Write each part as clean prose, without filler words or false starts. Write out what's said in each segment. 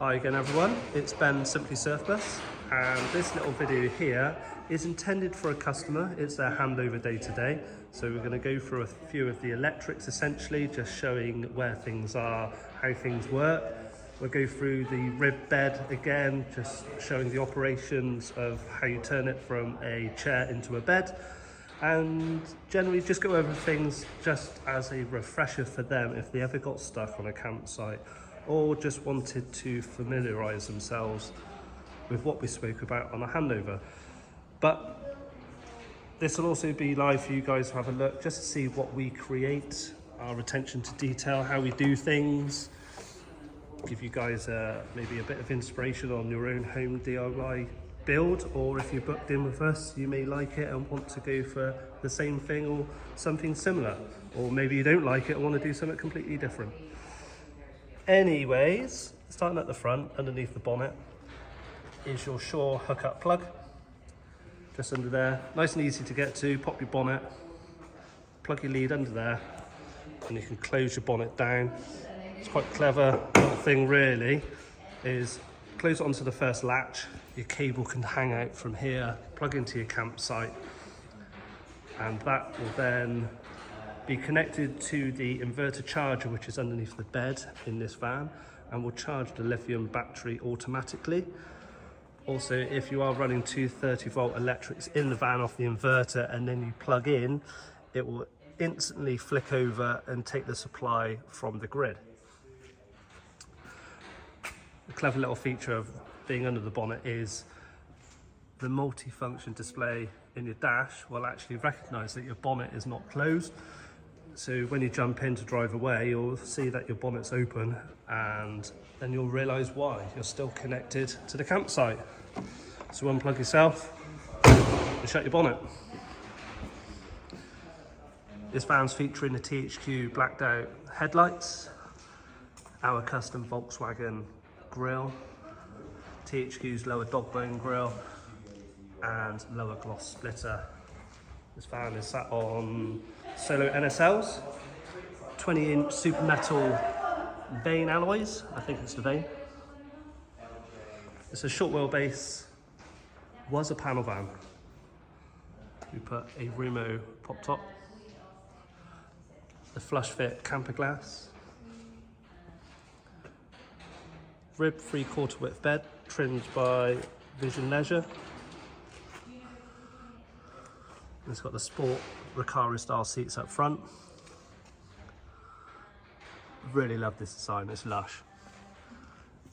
Hi again everyone, it's Ben Simply Surfbus, and this little video here is intended for a customer. It's their handover day today, so we're going to go through a few of the electrics essentially, just showing where things are, how things work. We'll go through the rib bed again, just showing the operations of how you turn it from a chair into a bed, and generally just go over things just as a refresher for them if they ever got stuck on a campsite or just wanted to familiarise themselves with what we spoke about on a handover. But this will also be live for you guys to have a look, just to see what we create, our attention to detail, how we do things, give you guys maybe a bit of inspiration on your own home DIY build, or if you're booked in with us, you may like it and want to go for the same thing or something similar, or maybe you don't like it and want to do something completely different. Anyways, starting at the front, underneath the bonnet, is your Shore hookup plug. Just under there, nice and easy to get to. Pop your bonnet, plug your lead under there, and you can close your bonnet down. It's quite clever little thing really, is close it onto the first latch. Your cable can hang out from here, plug into your campsite, and that will then be connected to the inverter charger, which is underneath the bed in this van, and will charge the lithium battery automatically. Also, if you are running two 30-volt electrics in the van off the inverter and then you plug in, it will instantly flick over and take the supply from the grid. A clever little feature of being under the bonnet is the multi-function display in your dash will actually recognise that your bonnet is not closed. So when you jump in to drive away, you'll see that your bonnet's open, and then you'll realise why. You're still connected to the campsite. So unplug yourself and shut your bonnet. This van's featuring the THQ blacked out headlights, our custom Volkswagen grille, THQ's lower dog bone grille, and lower gloss splitter. This van is sat on Solow NSLs, 20-inch Supermetal Alloys, I think it's the vein. It's a short wheelbase, was a panel van. We put a Reimo pop top, the flush fit camper glass, rib 3/4 width bed, trimmed by Leisure. It's got the sport Recaro style seats up front. Really love this design, it's lush.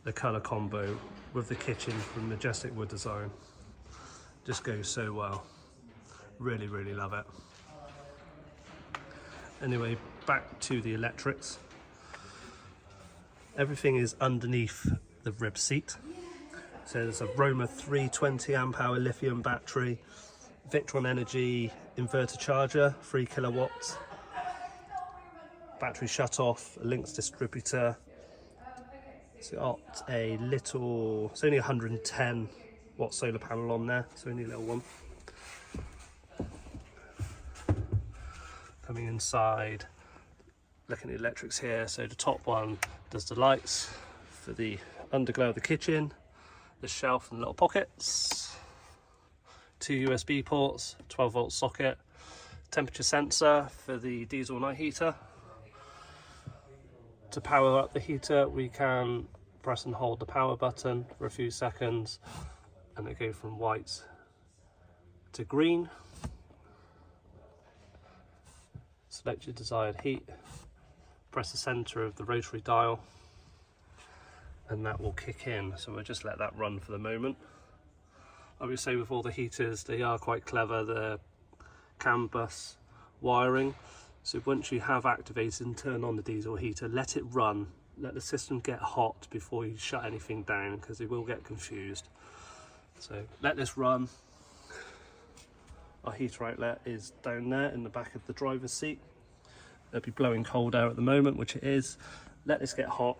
The colour combo with the kitchen from Majestic Wood Design just goes so well. Really, really love it. Anyway, back to the electrics. Everything is underneath the rib seat. So there's a Roma 320 amp hour lithium battery, Victron Energy inverter charger, 3 kilowatts, battery shut off, a Lynx distributor. It's got a little, it's only 110 watt solar panel on there, so only a little one. Coming inside, looking at the electrics here, so the top one does the lights for the underglow of the kitchen, the shelf and little pockets, 2 USB ports, 12-volt socket, temperature sensor for the diesel night heater. To power up the heater, we can press and hold the power button for a few seconds, and it goes from white to green. Select your desired heat, press the center of the rotary dial, and that will kick in. So we'll just let that run for the moment. I would say with all the heaters, they are quite clever, the CAN bus wiring. So once you have activated and turned on the diesel heater, let it run, let the system get hot before you shut anything down, because they will get confused. So let this run. Our heater outlet is down there in the back of the driver's seat. It'll be blowing cold air at the moment, which it is. Let this get hot.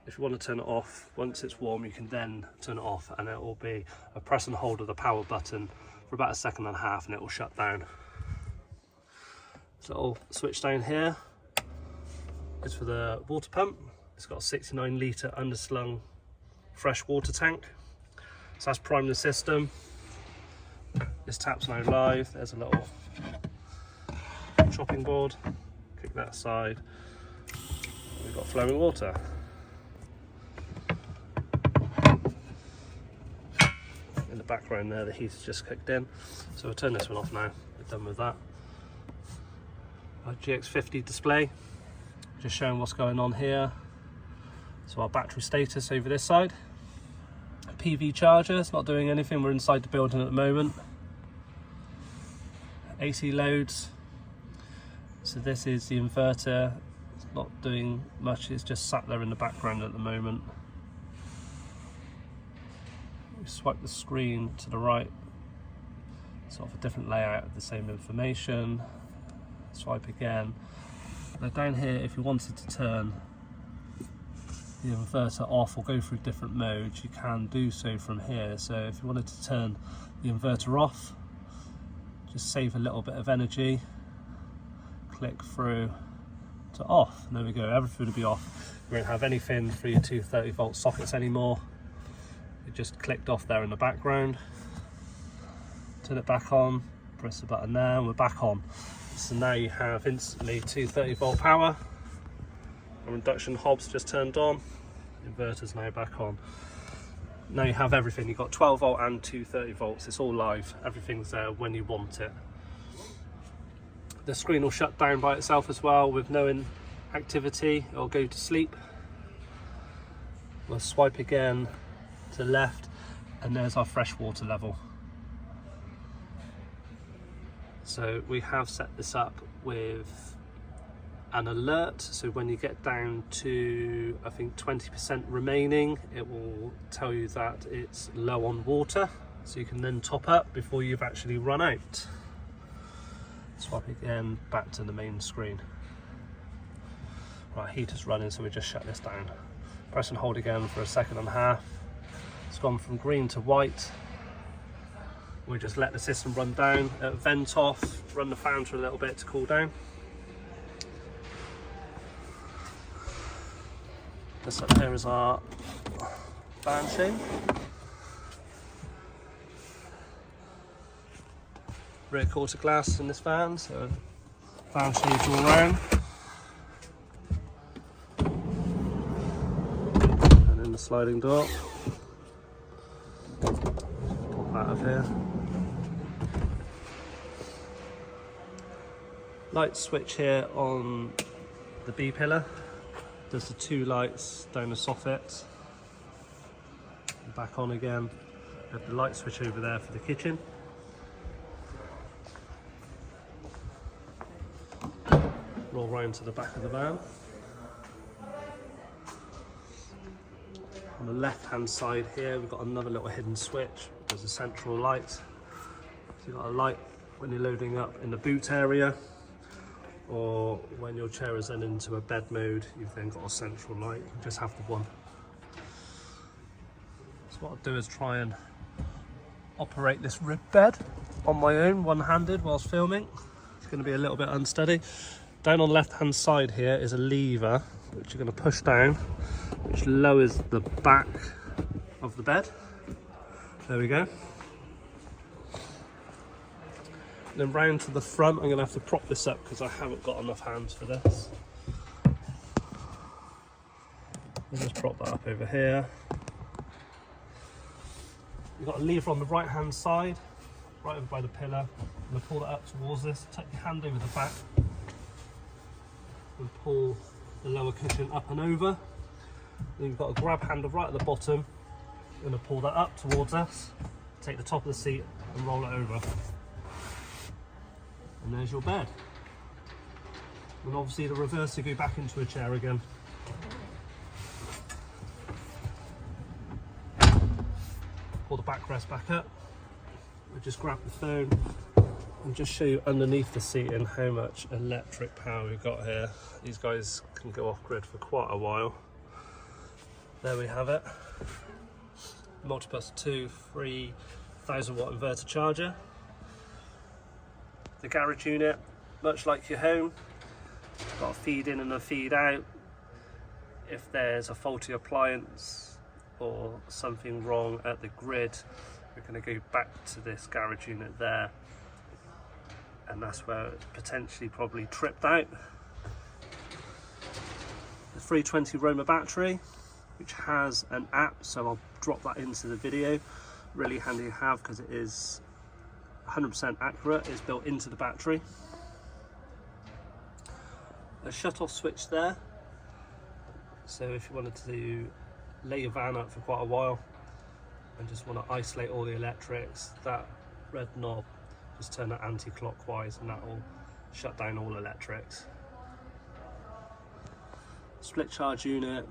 If you want to turn it off, once it's warm, you can then turn it off, and it will be a press and hold of the power button for about 1.5 seconds and it will shut down. This little switch down here is for the water pump. It's got a 69 litre underslung fresh water tank. So that's primed the system. This tap's now live. There's a little chopping board. Kick that aside. We've got flowing water. In the background there, the heat's just kicked in. So we'll turn this one off now. We're done with that. Our GX50 display, just showing what's going on here. So our battery status over this side. PV charger, it's not doing anything. We're inside the building at the moment. AC loads. So this is the inverter. It's not doing much. It's just sat there in the background at the moment. We swipe the screen to the right. Sort of a different layout of the same information. Swipe again. Now down here, if you wanted to turn the inverter off or go through different modes, you can do so from here. So if you wanted to turn the inverter off, just save a little bit of energy, click through to off. And there we go, everything will be off. You won't have anything for your 230 volt sockets anymore. It just clicked off there in the background. Turn it back on, press the button there, and we're back on. So now you have instantly 230 volt power. Our induction hob's just turned on. The inverter's now back on. Now you have everything. You've got 12 volt and 230 volts. It's all live. Everything's there when you want it. The screen will shut down by itself as well with no activity. It'll go to sleep. We'll swipe again to the left, and there's our fresh water level. So we have set this up with an alert, so when you get down to I think 20% remaining, it will tell you that it's low on water, so you can then top up before you've actually run out. Swap again back to the main screen. Right, heater's running, so we just shut this down. Press and hold again for a second and a half. It's gone from green to white. We just let the system run down, vent off, run the fan for a little bit to cool down. This up here is our Vanshades. Rear quarter glass in this van, so Vanshades all around. And then the sliding door. Pop that up here. Light switch here on the B pillar. There's the two lights down the soffit. Back on again. Have the light switch over there for the kitchen. Roll round to the back of the van. On the left hand side here we've got another little hidden switch. There's a central light. So you've got a light when you're loading up in the boot area, or when your chair is then into a bed mode, you've then got a central light. You just have the one. So what I'll do is try and operate this rib bed on my own, one-handed, whilst filming. It's going to be a little bit unsteady. Down on the left-hand side here is a lever, which you're going to push down, which lowers the back of the bed. There we go. Then round to the front, I'm going to have to prop this up because I haven't got enough hands for this. I'll just prop that up over here. You've got a lever on the right hand side, right over by the pillar. I'm going to pull that up towards this, take your hand over the back and pull the lower cushion up and over. Then you've got a grab handle right at the bottom. I'm going to pull that up towards us, take the top of the seat and roll it over. And there's your bed. And obviously the reverse to go back into a chair again. Pull the backrest back up. We'll just grab the phone and just show you underneath the seating how much electric power we've got here. These guys can go off grid for quite a while. There we have it. Multibus 2 3,000 watt inverter charger. The garage unit, much like your home, got a feed in and a feed out. if there's a faulty appliance or something wrong at the grid, we're going to go back to this garage unit there, and that's where it's potentially probably tripped out. The 320 Reimo battery, which has an app, so I'll drop that into the video. Really handy to have because it is 100% accurate. It's built into the battery. A shut-off switch there, so if you wanted to lay your van up for quite a while and just want to isolate all the electrics, that red knob, just turn it anti-clockwise and that will shut down all electrics. Split charge unit,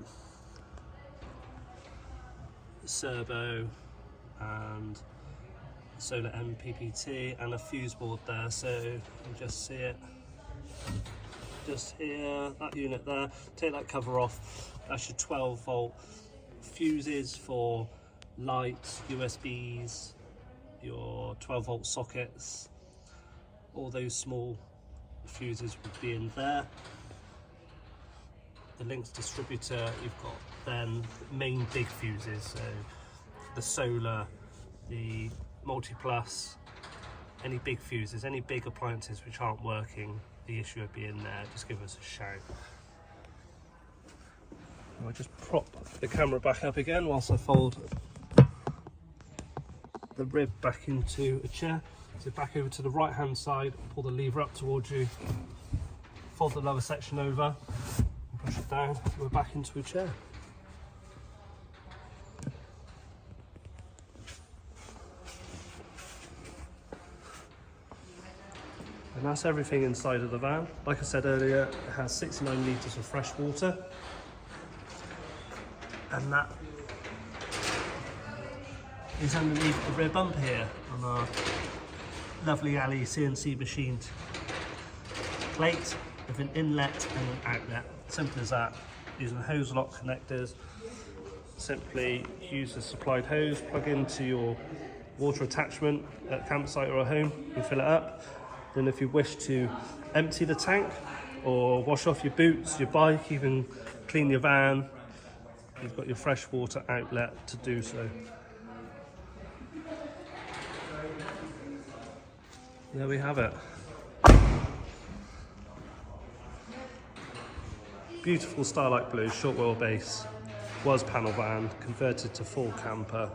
servo, and Solow MPPT, and a fuse board there, so you can just see it just here, that unit there. Take that cover off, that's your 12 volt fuses for lights, USBs, your 12 volt sockets, all those small fuses would be in there. The Lynx distributor, you've got then main big fuses, so the solar, the multi-plus, any big fuses, any big appliances which aren't working, the issue would be in there. Just give us a shout. I'll just prop the camera back up again whilst I fold the rib back into a chair. So back over to the right hand side, pull the lever up towards you, fold the lower section over, push it down, we're back into a chair. And that's everything inside of the van. Like I said earlier, it has 69 litres of fresh water. And that is underneath the rear bumper here on our lovely alley CNC machined plate with an inlet and an outlet. Simple as that. Using hose lock connectors. Simply use the supplied hose, plug into your water attachment at campsite or at home and fill it up. Then if you wish to empty the tank or wash off your boots, your bike, even clean your van, you've got your fresh water outlet to do so. There we have it. Beautiful Starlight blue, short wheelbase, was panel van, converted to full camper.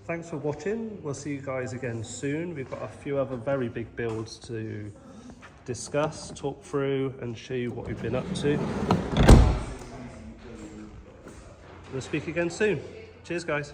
Thanks for watching. We'll see you guys again soon. We've got a few other very big builds to discuss, talk through, and show you what we've been up to. We'll speak again soon. Cheers, guys.